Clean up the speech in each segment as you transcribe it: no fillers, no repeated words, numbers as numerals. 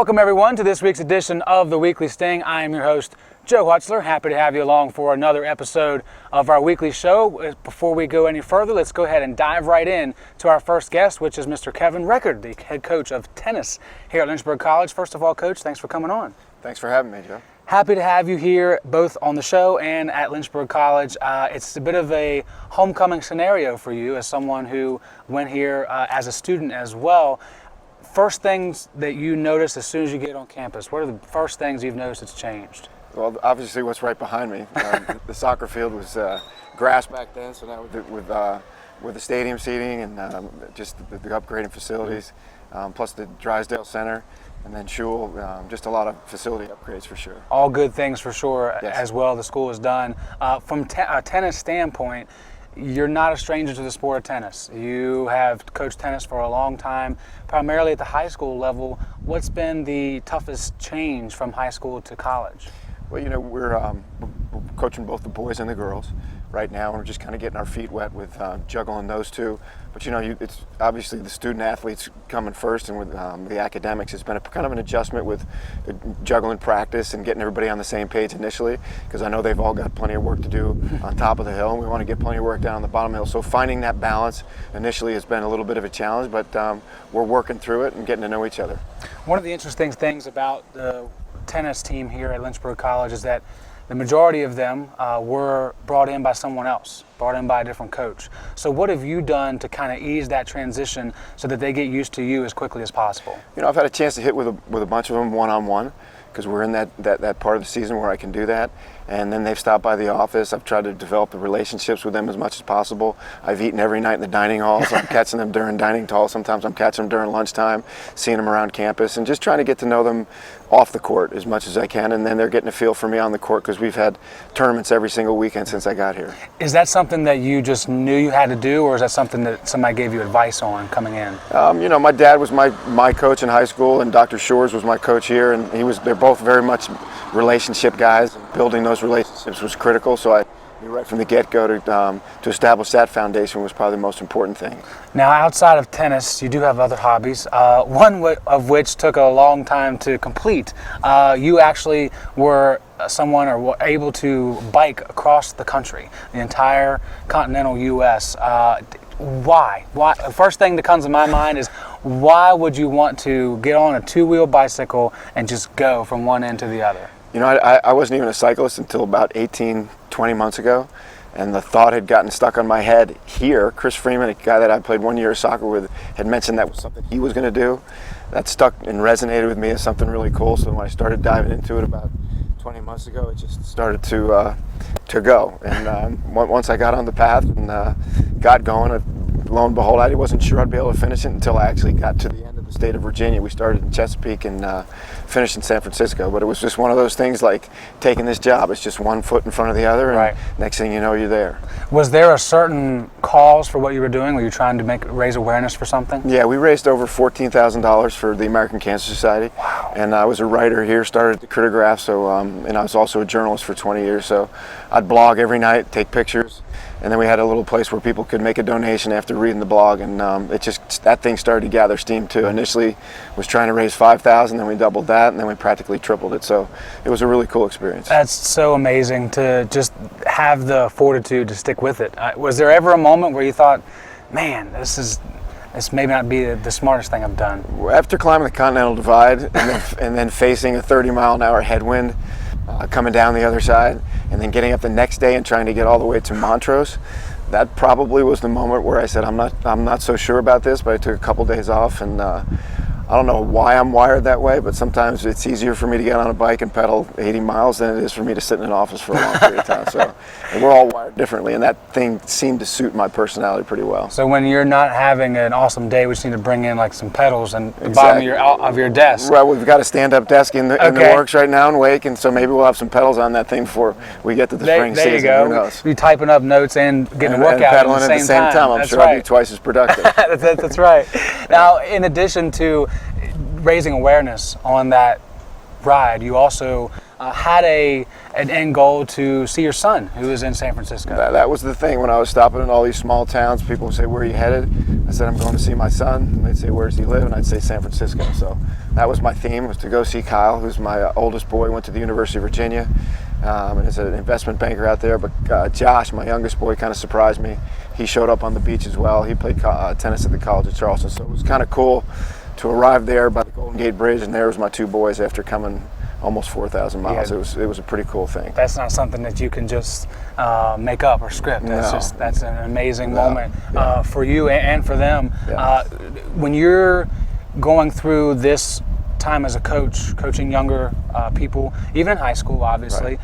Welcome everyone to this week's edition of the Weekly Sting. I am your host, Joe Hutzler. Happy to have you along for another episode of our weekly show. Before we go any further, let's go ahead and dive right in to our first guest, which is Mr. Kevin Reckard, the head coach of tennis here at Lynchburg College. First of all, Coach, thanks for coming on. Thanks for having me, Joe. Happy to have you here both on the show and at Lynchburg College. It's a bit of a homecoming scenario for you as someone who went here as a student as well. First things that you notice as soon as you get on campus, what are the first things you've noticed that's changed? Well, obviously what's right behind me. The soccer field was grass back then, so now with the stadium seating and just the upgrading facilities, plus the Drysdale Center, and then Schul, just a lot of facility upgrades for sure. All good things for sure. Yes. As well the school has done. From a tennis standpoint, you're not a stranger to the sport of tennis. You have coached tennis for a long time, primarily at the high school level. What's been the toughest change from high school to college? Well, you know, we're coaching both the boys and the girls right now, and we're just kind of getting our feet wet with juggling those two. But you know, it's obviously the student athletes coming first, and with the academics, it's been kind of an adjustment with juggling practice and getting everybody on the same page initially, because I know they've all got plenty of work to do on top of the hill, and we want to get plenty of work down on the bottom of the hill. So finding that balance initially has been a little bit of a challenge, but we're working through it and getting to know each other. One of the interesting things about the tennis team here at Lynchburg College is that the majority of them were brought in by someone else, brought in by a different coach. So what have you done to kind of ease that transition so that they get used to you as quickly as possible? You know, I've had a chance to hit with a bunch of them one-on-one, because we're in that part of the season where I can do that. And then they've stopped by the office. I've tried to develop the relationships with them as much as possible. I've eaten every night in the dining hall, so I'm catching them during dining hall. Sometimes I'm catching them during lunchtime, seeing them around campus, and just trying to get to know them off the court as much as I can. And then they're getting a feel for me on the court, because we've had tournaments every single weekend since I got here. Is that something that you just knew you had to do, or is that something that somebody gave you advice on coming in? You know, my dad was my coach in high school, and Dr. Shores was my coach here, and they're both very much relationship guys. Building those relationships was critical, so I knew right from the get-go to establish that foundation was probably the most important thing. Now, outside of tennis, you do have other hobbies, one of which took a long time to complete. You actually were someone or were able to bike across the country, the entire continental U.S. Why? The first thing that comes to my mind is, why would you want to get on a two-wheel bicycle and just go from one end to the other? You know, I wasn't even a cyclist until about 18, 20 months ago, and the thought had gotten stuck on my head here. Chris Freeman, a guy that I played 1 year of soccer with, had mentioned that was something he was going to do. That stuck and resonated with me as something really cool, so when I started diving into it about 20 months ago, it just started to go. And once I got on the path and got going, lo and behold, I wasn't sure I'd be able to finish it until I actually got to the end of the state of Virginia. We started in Chesapeake and finished in San Francisco. But it was just one of those things like taking this job. It's just one foot in front of the other, and right. Next thing you know, you're there. Was there a certain cause for what you were doing? Were you trying to raise awareness for something? Yeah, we raised over $14,000 for the American Cancer Society. Wow. And I was a writer here, started the Crittograph, so and I was also a journalist for 20 years. So I'd blog every night, take pictures. And then we had a little place where people could make a donation after reading the blog, and that thing started to gather steam too. Initially, was trying to raise $5,000, then we doubled that, and then we practically tripled it. So it was a really cool experience. That's so amazing to just have the fortitude to stick with it. Was there ever a moment where you thought, man, this may not be the smartest thing I've done? After climbing the Continental Divide and then facing a 30-mile-an-hour headwind coming down the other side, and then getting up the next day and trying to get all the way to Montrose, that probably was the moment where I said, I'm not so sure about this, but I took a couple days off, and I don't know why I'm wired that way, but sometimes it's easier for me to get on a bike and pedal 80 miles than it is for me to sit in an office for a long period of time. So, and we're all wired differently, and that thing seemed to suit my personality pretty well. So when you're not having an awesome day, we just need to bring in like some pedals and the bottom of your desk. Well, we've got a stand-up desk in the works right now in Wake, and so maybe we'll have some pedals on that thing before we get to the spring season. There you go. Who knows? Be typing up notes and getting a workout pedaling at the same time. I'm sure I'll be twice as productive. That's right. Now, in addition to raising awareness on that ride, you also had an end goal to see your son, who is in San Francisco. That was the thing. When I was stopping in all these small towns, people would say, "Where are you headed?" I said, I'm going to see my son. They'd say, where does he live? And I'd say San Francisco. So that was my theme, was to go see Kyle, who's my oldest boy, went to the University of Virginia, and is an investment banker out there. But Josh, my youngest boy, kind of surprised me. He showed up on the beach as well. He played tennis at the College of Charleston. So it was kind of cool to arrive there by the Golden Gate Bridge, and there was my two boys after coming almost 4,000 miles. Yeah. It was a pretty cool thing. That's not something that you can just make up or script. That's an amazing moment for you and for them. Yeah. When you're going through this time as a coach, coaching younger people, even in high school, obviously,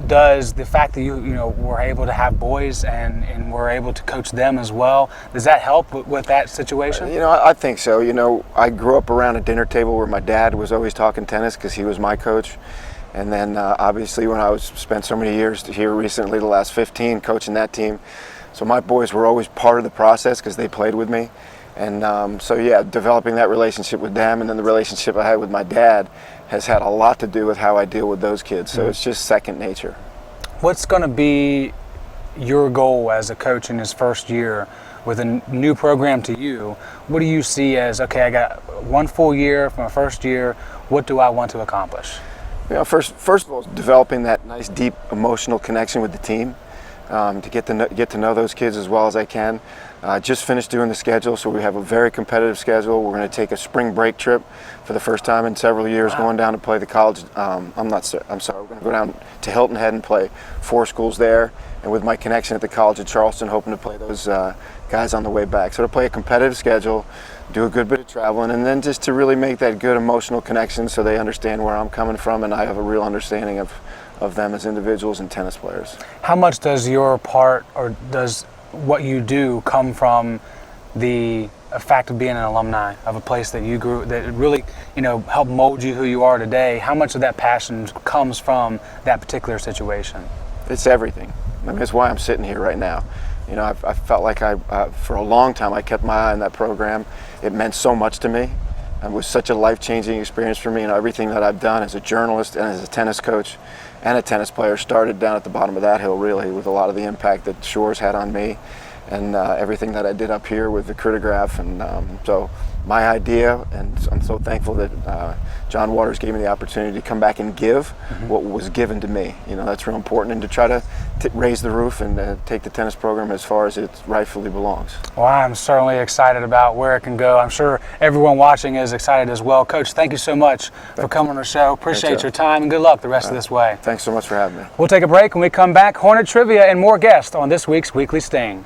does the fact that you were able to have boys and were able to coach them as well, does that help with that situation? I think so. I grew up around a dinner table where my dad was always talking tennis because he was my coach. And then obviously when I spent so many years here recently, the last 15, coaching that team. So my boys were always part of the process because they played with me. And developing that relationship with them, and then the relationship I had with my dad has had a lot to do with how I deal with those kids. So it's just second nature. What's going to be your goal as a coach in his first year with a new program to you? What do you see as, okay, I got one full year from my first year, what do I want to accomplish? First of all, developing that nice, deep emotional connection with the team, to get to know those kids as well as I can. Just finished doing the schedule, so we have a very competitive schedule. We're going to take a spring break trip for the first time in several years, going down to play the college. I'm sorry. We're going to go down to Hilton Head and play 4 schools there. And with my connection at the College of Charleston, hoping to play those guys on the way back. So to play a competitive schedule, do a good bit of traveling, and then just to really make that good emotional connection so they understand where I'm coming from and I have a real understanding of them as individuals and tennis players. How much does your part, or does what you do, come from the fact of being an alumni of a place that you grew, that really helped mold you who you are today? How much of that passion comes from that particular situation? It's everything. I mean, it's why I'm sitting here right now. I felt like for a long time I kept my eye on that program. It meant so much to me. It was such a life-changing experience for me, and everything that I've done as a journalist and as a tennis coach and a tennis player started down at the bottom of that hill, really, with a lot of the impact that Shores had on me, and everything that I did up here with the Crittograph. And so my idea, and I'm so thankful that John Waters gave me the opportunity to come back and give what was given to me. That's real important, and to try to raise the roof and take the tennis program as far as it rightfully belongs. Well, I'm certainly excited about where it can go. I'm sure everyone watching is excited as well. Coach, thank you so much for coming on the show. Appreciate your time, and good luck the rest of this way. Thanks so much for having me. We'll take a break. When we come back, Hornet Trivia and more guests on this week's Weekly Sting.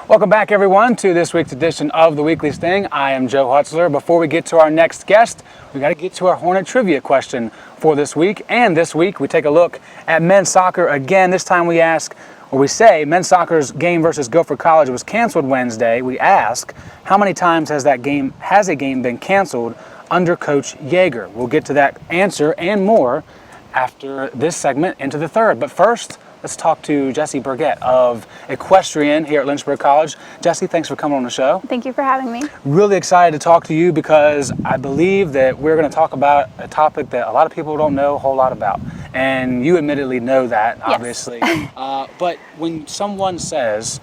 Welcome back, everyone, to this week's edition of the Weekly Sting. I am Joe Hutzler. Before we get to our next guest, we got to get to our Hornet Trivia question for this week. And this week, we take a look at men's soccer again. This time we ask, or we say, men's soccer's game versus Guilford College was canceled Wednesday. We ask, how many times has a game been canceled under Coach Yeager? We'll get to that answer and more after this segment into the third. But first, let's talk to Jessie Burgett of Equestrian here at Lynchburg College. Jessie, thanks for coming on the show. Thank you for having me. Really excited to talk to you because I believe that we're going to talk about a topic that a lot of people don't know a whole lot about. And you admittedly know that, obviously. Yes. But when someone says,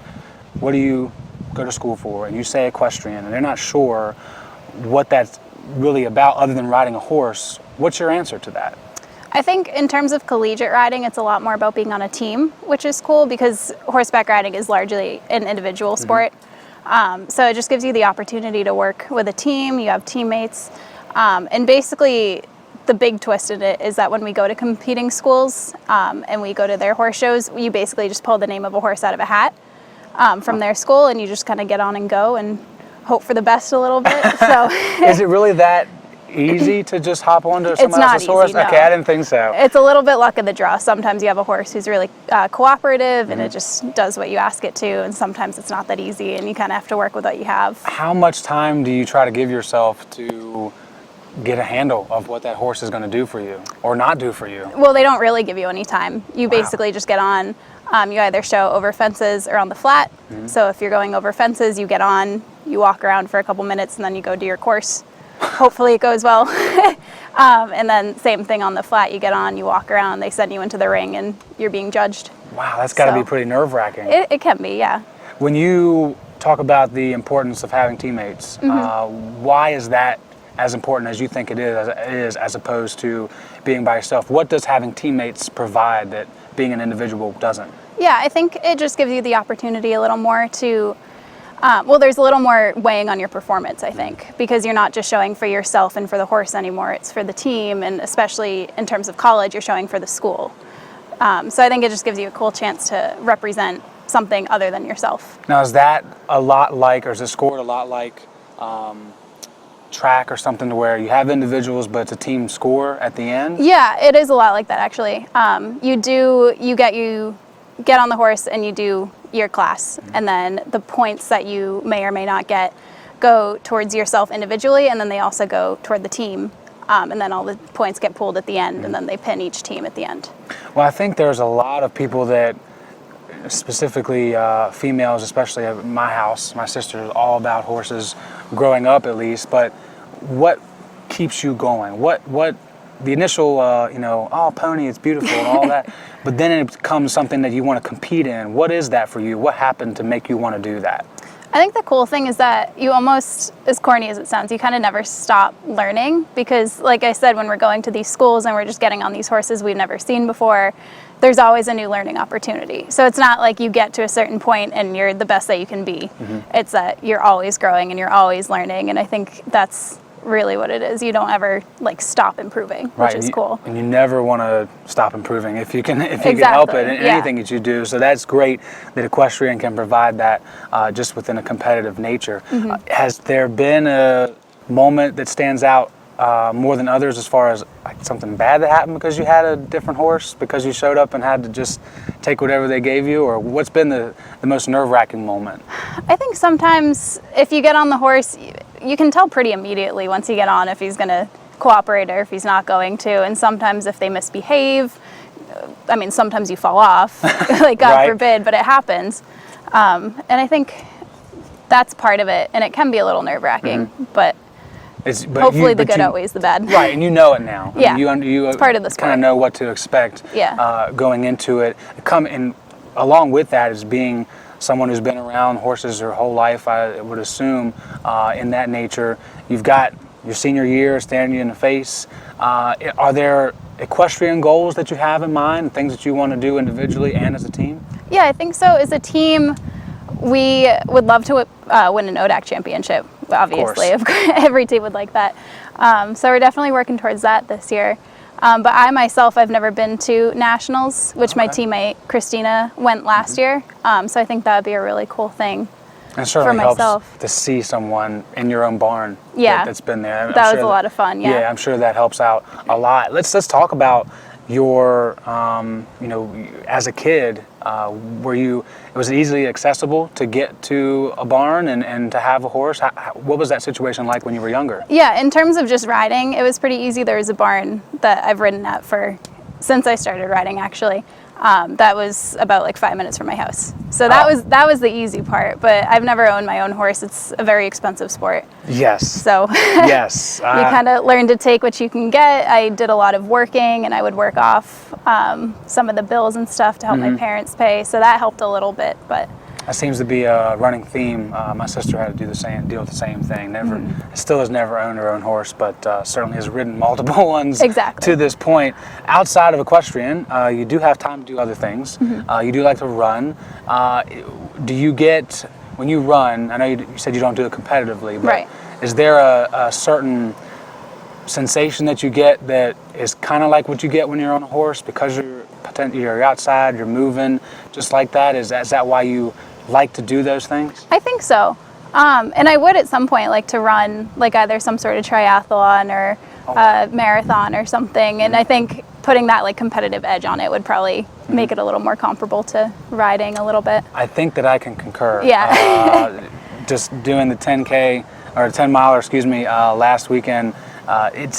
what do you go to school for? And you say equestrian, and they're not sure what that's really about other than riding a horse, what's your answer to that? I think in terms of collegiate riding, it's a lot more about being on a team, which is cool because horseback riding is largely an individual sport. So it just gives you the opportunity to work with a team. You have teammates. And basically, the big twist in it is that when we go to competing schools and we go to their horse shows, you basically just pull the name of a horse out of a hat from their school, and you just kind of get on and go and hope for the best a little bit. So Is it really that easy to just hop onto someone else's horse? Easy, no. Okay, I didn't think so. It's a little bit luck of the draw. Sometimes you have a horse who's really cooperative and it just does what you ask it to, and sometimes it's not that easy and you kind of have to work with what you have. How much time do you try to give yourself to get a handle of what that horse is going to do for you or not do for you? Well, they don't really give you any time. You basically just get on. You either show over fences or on the flat. So if you're going over fences, you get on, you walk around for a couple minutes, and then you go do your course. Hopefully it goes well. And then same thing on the flat. You get on, you walk around, they send you into the ring, and you're being judged. Wow, that's got to be pretty nerve-wracking. It can be, yeah. When you talk about the importance of having teammates, why is that as important as you think it is as opposed to being by yourself? What does having teammates provide that being an individual doesn't? Yeah, I think it just gives you the opportunity a little more to, there's a little more weighing on your performance, I think, because you're not just showing for yourself and for the horse anymore, it's for the team, and especially in terms of college, you're showing for the school. So I think it just gives you a cool chance to represent something other than yourself. Now, is that a lot like, or is it scored a lot like track or something, to where you have individuals but it's a team score at the end? Yeah, it is a lot like that, actually. You get on the horse and you do your class, and then the points that you may or may not get go towards yourself individually, and then they also go toward the team, and then all the points get pooled at the end, and then they pin each team at the end. Well, I think there's a lot of people that, specifically females, especially at my house, my sister is all about horses, growing up at least, but what keeps you going? What the initial, oh, pony, it's beautiful and all that, but then it becomes something that you want to compete in. What is that for you? What happened to make you want to do that? I think the cool thing is that you almost, as corny as it sounds, you kind of never stop learning, because like I said, when we're going to these schools and we're just getting on these horses we've never seen before, there's always a new learning opportunity. So it's not like you get to a certain point and you're the best that you can be. It's that you're always growing and you're always learning, and I think that's really what it is. You don't ever stop improving, which is cool. And you never want to stop improving if you can help it in anything that you do. So that's great that Equestrian can provide that just within a competitive nature. Has there been a moment that stands out more than others as far as something bad that happened because you had a different horse, because you showed up and had to just take whatever they gave you, or what's been the most nerve-wracking moment? I think sometimes if you get on the horse, you can tell pretty immediately once you get on if he's going to cooperate or if he's not going to, and sometimes if they misbehave, sometimes you fall off, God forbid, but it happens. And I think that's part of it, and it can be a little nerve-wracking, but hopefully the good outweighs the bad. Right, and you know it now. Yeah, you it's part of the sport. Kind of know what to expect going into it. Along with that is being someone who's been around horses their whole life, I would assume, in that nature. You've got your senior year staring you in the face. Are there equestrian goals that you have in mind, things that you want to do individually and as a team? Yeah, I think so. As a team, we would love to win an ODAC championship, obviously. Every team would like that. So we're definitely working towards that this year. But I myself, I've never been to nationals, which my teammate Christina went last year. So I think that would be a really cool thing and certainly for myself. Helps to see someone in your own barn that's been there. That was a lot of fun, Yeah, I'm sure that helps out a lot. Let's talk about your, as a kid, was it easily accessible to get to a barn and to have a horse? What was that situation like when you were younger? Yeah, in terms of just riding, it was pretty easy. There was a barn that I've ridden at since I started riding, actually. That was about 5 minutes from my house. So that was the easy part, but I've never owned my own horse. It's a very expensive sport. Yes. So yes. You kind of learn to take what you can get. I did a lot of working, and I would work off some of the bills and stuff to help my parents pay. So that helped a little bit, but That seems to be a running theme. My sister had to deal with the same thing. Still has never owned her own horse, but certainly has ridden multiple ones to this point. Outside of equestrian, you do have time to do other things. You do like to run. Do you get, when you run, I know you said you don't do it competitively, but is there a certain sensation that you get that is kind of like what you get when you're on a horse because you're outside, you're moving, just like that? Is that why you like to do those things? I think so. And I would at some point like to run like either some sort of triathlon or a marathon or something. And I think putting that like competitive edge on it would probably make it a little more comparable to riding a little bit. I think that I can concur. Yeah. Just doing the 10K or 10 miler, last weekend, it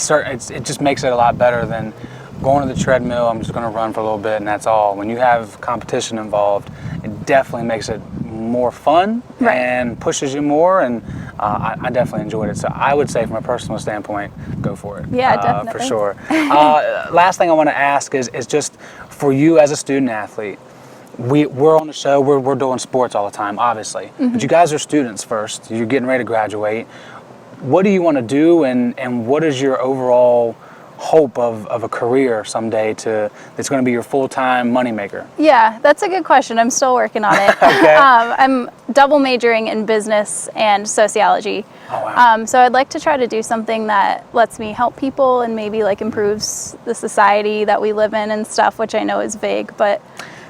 just makes it a lot better than going to the treadmill. I'm just going to run for a little bit and that's all. When you have competition involved, it definitely makes it more fun and pushes you more, and I definitely enjoyed it. So I would say from a personal standpoint, go for it. Yeah, definitely. For sure. Last thing I want to ask is just for you as a student athlete, we're on the show, we're doing sports all the time, obviously, but you guys are students first. You're getting ready to graduate. What do you want to do, and what is your overall hope of a career someday that's going to be your full-time moneymaker? Yeah, that's a good question. I'm still working on it. Okay. I'm double majoring in business and sociology. Oh, wow. So I'd like to try to do something that lets me help people and maybe like improves the society that we live in and stuff, which I know is vague, but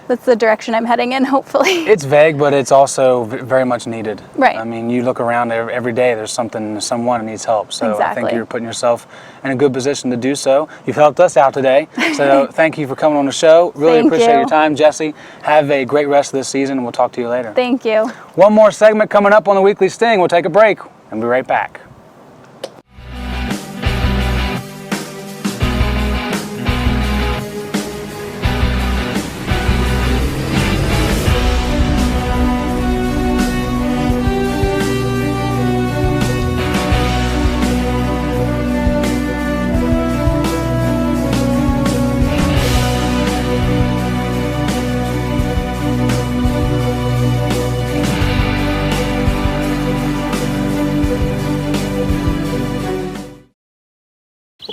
that's the direction I'm heading in, hopefully. It's vague, but it's also very much needed. Right. I mean, you look around every day, there's someone who needs help. So I think you're putting yourself in a good position to do so. You've helped us out today. So thank you for coming on the show. Really appreciate your time, Jessie. Have a great rest of this season, and we'll talk to you later. Thank you. One more segment coming up on the Weekly Sting. We'll take a break and be right back.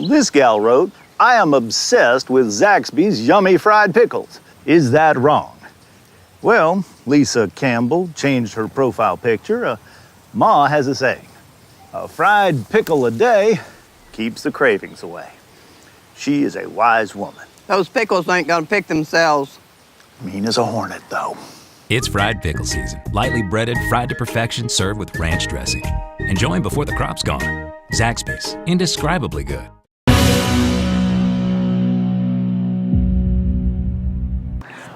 This gal wrote, "I am obsessed with Zaxby's yummy fried pickles. Is that wrong?" Well, Lisa Campbell changed her profile picture. Ma has a saying, "A fried pickle a day keeps the cravings away." She is a wise woman. Those pickles ain't gonna pick themselves. Mean as a hornet, though. It's fried pickle season. Lightly breaded, fried to perfection, served with ranch dressing. Enjoy 'em before the crop's gone. Zaxby's, indescribably good.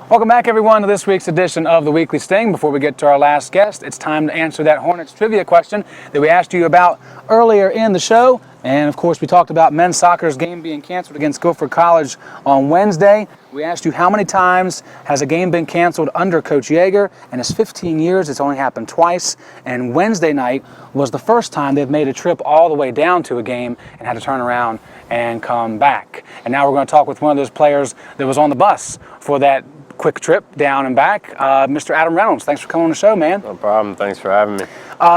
Welcome back, everyone, to this week's edition of the Weekly Sting. Before we get to our last guest, it's time to answer that Hornets trivia question that we asked you about earlier in the show. And, of course, we talked about men's soccer's game being canceled against Guilford College on Wednesday. We asked you how many times has a game been canceled under Coach Yeager. In his 15 years, it's only happened twice. And Wednesday night was the first time they've made a trip all the way down to a game and had to turn around and come back. And now we're going to talk with one of those players that was on the bus for that quick trip down and back, Mr. Adam Reynolds. Thanks for coming on the show, man. No problem. Thanks for having me.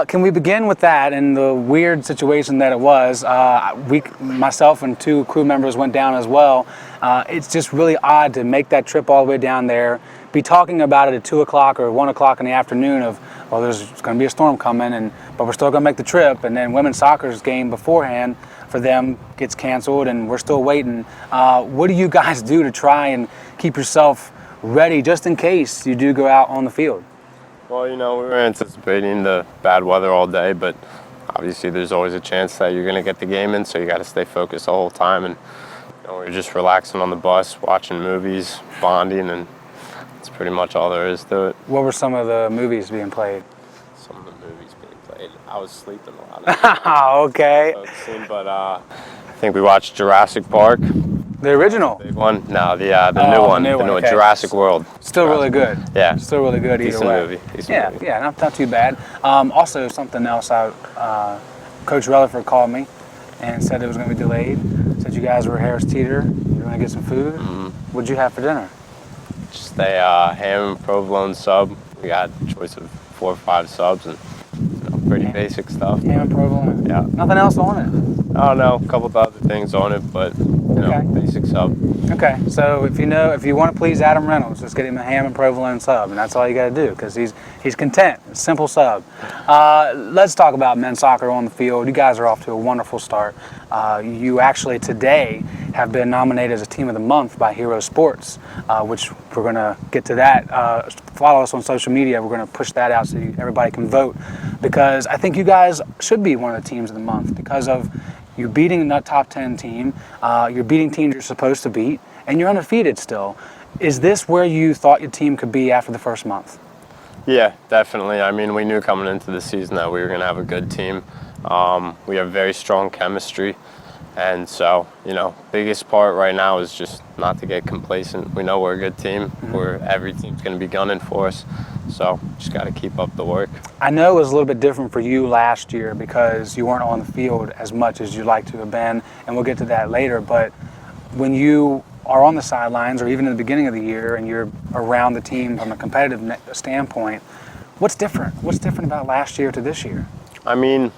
Can we begin with that and the weird situation that it was? Myself and two crew members went down as well. It's just really odd to make that trip all the way down there, be talking about it at 2 o'clock or 1 o'clock in the afternoon of, well, there's going to be a storm coming, but we're still going to make the trip. And then women's soccer's game beforehand for them gets canceled, and we're still waiting. What do you guys do to try and keep yourself ready just in case you do go out on the field? Well, we were anticipating the bad weather all day, but obviously there's always a chance that you're going to get the game in, so you got to stay focused the whole time. And we're just relaxing on the bus, watching movies, bonding, and that's pretty much all there is to it. What were some of the movies being played? Some of the movies being played, I was sleeping a lot of it. Okay. But I think we watched Jurassic Park. The original? Big one? No, the new one. The new one, okay. Jurassic World. Still really good. Yeah. Still really good either way. Movie. Decent movie. Yeah, not too bad. Also, something else, Coach Rutherford called me and said it was going to be delayed. Said you guys were at Harris Teeter. You were going to get some food. Mm-hmm. What'd you have for dinner? Just a ham and provolone sub we got a choice of 4 or 5 subs and pretty basic stuff. Ham and provolone. Yeah. Nothing else on it. I don't know, a couple of other things on it, but Okay. basic sub. Okay, so if you want to please Adam Reynolds, just get him a ham and provolone sub, and that's all you got to do because he's content. Simple sub. Let's talk about men's soccer on the field. You guys are off to a wonderful start. You actually today have been nominated as a Team of the Month by Hero Sports, which we're going to get to that. Follow us on social media. We're going to push that out so everybody can vote because I think you guys should be one of the Teams of the Month because of you're beating a top 10 team, you're beating teams you're supposed to beat, and you're undefeated still. Is this where you thought your team could be after the first month? Yeah, definitely. I mean, we knew coming into the season that we were going to have a good team. We have very strong chemistry. And so, biggest part right now is just not to get complacent. We know we're a good team. Every team's going to be gunning for us. So, just got to keep up the work. I know it was a little bit different for you last year because you weren't on the field as much as you'd like to have been, and we'll get to that later. But when you are on the sidelines or even in the beginning of the year and you're around the team from a competitive standpoint, what's different? What's different about last year to this year? I mean,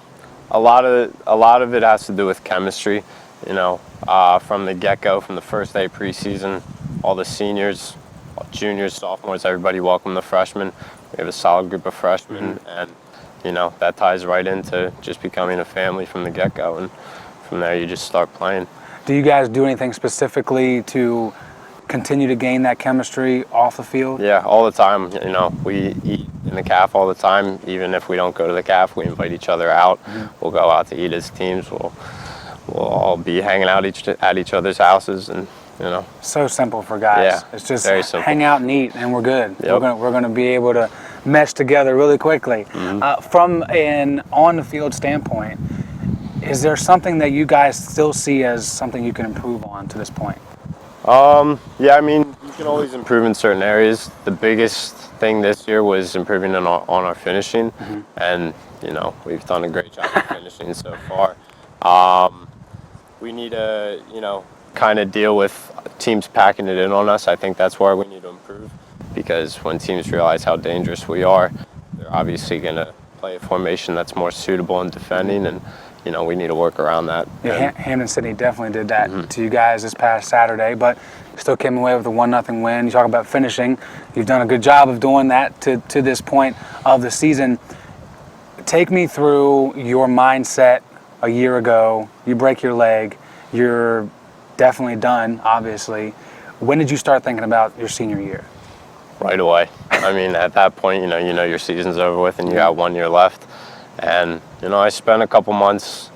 a lot of it has to do with chemistry, from the get-go, from the first day preseason, all the seniors, juniors, sophomores, everybody welcome the freshmen. We have a solid group of freshmen, and, that ties right into just becoming a family from the get-go, and from there you just start playing. Do you guys do anything specifically to continue to gain that chemistry off the field? Yeah, all the time. We eat in the CAF all the time. Even if we don't go to the CAF, we invite each other out. We'll go out to eat as teams. We'll all be hanging out at each other's houses, and So simple for guys. Yeah, it's just very simple. hang out and eat, and we're good. Yep. We're gonna be able to mesh together really quickly. From an on-the-field standpoint, is there something that you guys still see as something you can improve on to this point? Yeah, I mean, you can always improve in certain areas. The biggest thing this year was improving on our finishing, and we've done a great job of finishing so far. We need to, kind of deal with teams packing it in on us. I think that's where we need to improve, because when teams realize how dangerous we are, they're obviously going to play a formation that's more suitable in defending, and we need to work around that. Yeah, Hampton City definitely did that to you guys this past Saturday, but still came away with a 1-0 win. You talk about finishing. You've done a good job of doing that to this point of the season. Take me through your mindset a year ago. You break your leg. You're definitely done, obviously. When did you start thinking about your senior year? Right away. I mean, at that point, you know your season's over with and you got 1 year left. And, I spent a couple months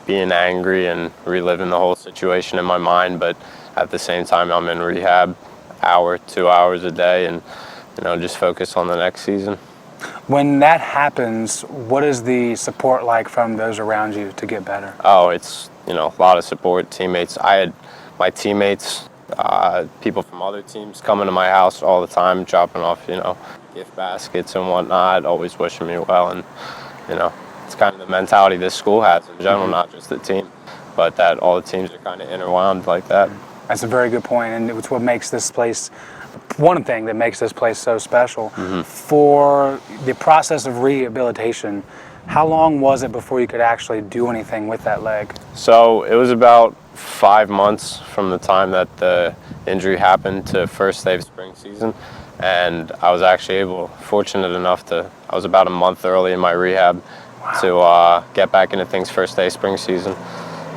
being angry and reliving the whole situation in my mind, but at the same time, I'm in rehab 2 hours a day and, just focus on the next season. When that happens, what is the support like from those around you to get better? Oh, it's, a lot of support, teammates. I had my teammates, people from other teams coming to my house all the time, dropping off, gift baskets and whatnot, always wishing me well. And, it's kind of the mentality this school has in general, not just the team, but that all the teams are kind of interwound like that. That's a very good point, and it's what makes this place, one thing that makes this place so special. For the process of rehabilitation, how long was it before you could actually do anything with that leg? So it was about 5 months from the time that the injury happened to first day of spring season. And I was actually fortunate enough I was about a month early in my rehab to get back into things first day spring season.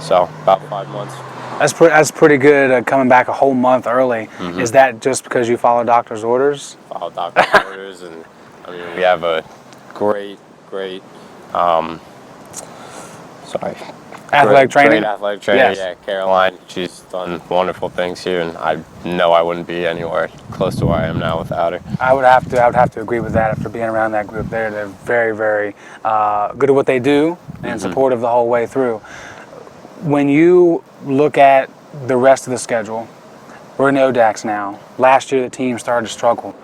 So about 5 months. That's pretty good, coming back a whole month early. Is that just because you follow doctor's orders? Follow doctor's orders, and I mean, we have a great Athletic training? Great athletic trainer, Yes. Yeah, Caroline. She's done wonderful things here, and I know I wouldn't be anywhere close to where I am now without her. I would have to agree with that after being around that group there. They're very, very good at what they do and supportive the whole way through. When you look at the rest of the schedule, we're in ODAX now. Last year the team started to struggle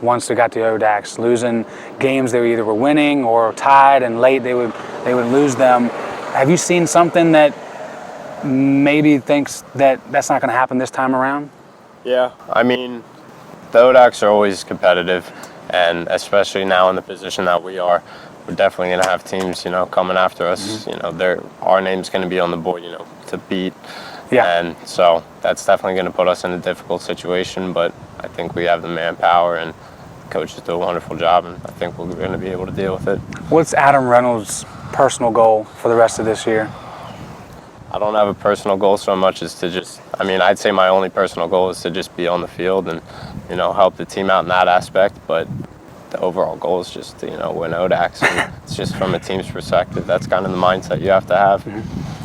once they got to ODAX, losing games they either were winning or tied, and late they would lose them. Have you seen something that maybe thinks that that's not going to happen this time around? Yeah, I mean, the ODACs are always competitive, And especially now in the position that we are, we're definitely going to have teams, coming after us. Our name's going to be on the board, to beat. Yeah. And so that's definitely going to put us in a difficult situation, but I think we have the manpower, and coaches do a wonderful job, and I think we're going to be able to deal with it. What's Adam Reynolds' personal goal for the rest of this year? I don't have a personal goal so much as to I'd say my only personal goal is to just be on the field and, help the team out in that aspect, but the overall goal is just to, win ODACs. And it's just from a team's perspective, that's kind of the mindset you have to have.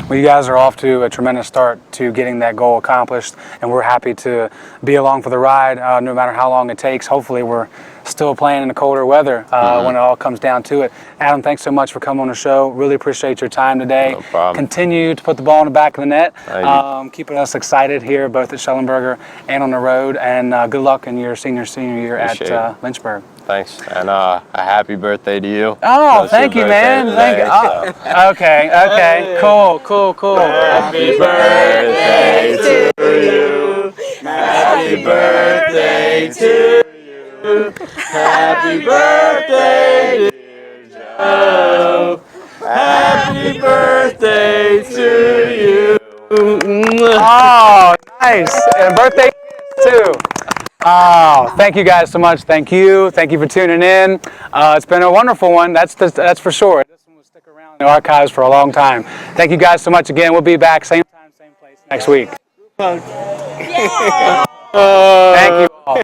Well, you guys are off to a tremendous start to getting that goal accomplished, and we're happy to be along for the ride, no matter how long it takes. Hopefully we're still playing in the colder weather when it all comes down to it. Adam, thanks so much for coming on the show. Really appreciate your time today. No problem. Continue to put the ball in the back of the net, Thank you. keeping us excited here both at Schellenberger and on the road, and good luck in your senior year Appreciate at Lynchburg. Thanks, and a happy birthday to you. Oh, It's thank your you, man. birthday Thank today, you. Okay. Cool. Happy birthday to you. Happy birthday to you. Happy birthday, dear Joe. Happy birthday to you. Oh, nice. And birthday too. Oh, thank you guys so much. Thank you for tuning in. It's been a wonderful one. That's for sure. This one will stick around in the archives for a long time. Thank you guys so much again. We'll be back same time, same place next week. Thank you all.